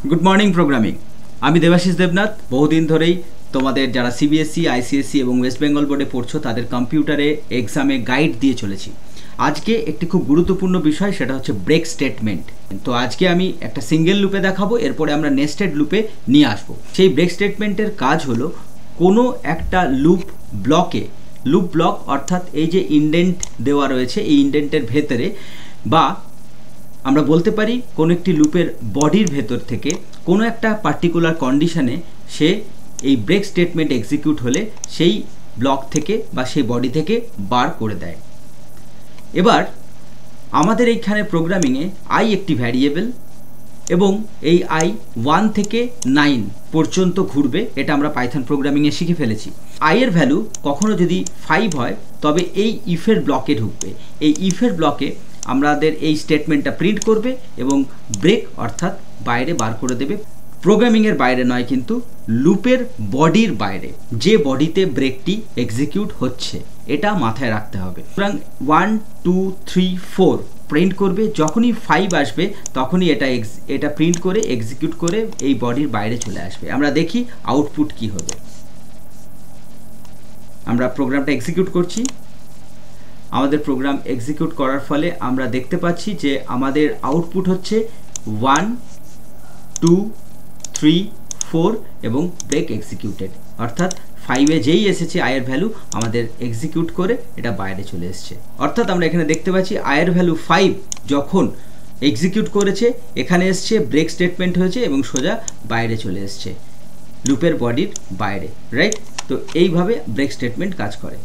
Good morning programming আমি দেবাশিস দেবনাথ বহুদিন ধরেই তোমাদের যারা সিবিএসই আইসিএসসি এবং ওয়েস্ট বেঙ্গল বোর্ডে পড়ছো তাদের কম্পিউটারে এক্সামে গাইড দিয়ে চলেছি। আজকে একটি খুব গুরুত্বপূর্ণ বিষয়, সেটা হচ্ছে ব্রেক স্টেটমেন্ট। তো আজকে আমি একটা সিঙ্গেল লুপে দেখাবো, এরপরে আমরা নেস্টেড লুপে নিয়ে আসবো। সেই ব্রেক স্টেটমেন্টের কাজ হলো কোনো একটা লুপ ব্লক অর্থাৎ এই যে ইন্ডেন্ট দেওয়া রয়েছে এই ইন্ডেন্টের ভেতরে বা আমরা বলতে পারি কোনো একটি লুপের বডির ভেতর থেকে কোনো একটা পার্টিকুলার কন্ডিশনে সে এই ব্রেক স্টেটমেন্ট এক্সিকিউট হলে সেই ব্লক থেকে বা সেই বডি থেকে বার করে দেয়। এবার আমাদের এইখানে প্রোগ্রামিংয়ে আই একটি ভ্যারিয়েবল এবং এই আই 1 থেকে 9 পর্যন্ত ঘুরবে, এটা আমরা পাইথন প্রোগ্রামিংয়ে শিখে ফেলেছি। আই এর ভ্যালু কখনো যদি 5 হয় তবে এই ইফের ব্লকে ঢুকবে। এই ইফের ব্লকে আমাদের এই স্টেটমেন্টটা প্রিন্ট করবে এবং ব্রেক অর্থাৎ বাইরে বার করে দেবে। প্রোগ্রামিংয়ের বাইরে নয়, কিন্তু লুপের বডির বাইরে, যে বডিতে ব্রেকটি এক্সিকিউট হচ্ছে, এটা মাথায় রাখতে হবে। সুতরাং 1 2 3 4 প্রিন্ট করবে, যখনই 5 আসবে তখনই এটা প্রিন্ট করে এক্সিকিউট করে এই বডির বাইরে চলে আসবে। আমরা দেখি আউটপুট কি হবে। আমরা প্রোগ্রামটা এক্সিকিউট করছি। আমাদের প্রোগ্রাম এক্সিকিউট করার ফলে আমরা দেখতে পাচ্ছি যে আমাদের আউটপুট হচ্ছে 1 2 3 4 এবং ব্রেক এক্সিকিউটেড, অর্থাৎ 5-এ যেই এসেছে আয়ের ভ্যালু আমাদের এক্সিকিউট করে এটা বাইরে চলে এসছে। অর্থাৎ আমরা এখানে দেখতে পাচ্ছি আয়ের ভ্যালু 5 যখন এক্সিকিউট করেছে এখানে এসছে, ব্রেক স্টেটমেন্ট হয়েছে এবং সোজা বাইরে চলে এসছে লুপের বডির বাইরে, রাইট? তো এইভাবে ব্রেক স্টেটমেন্ট কাজ করে।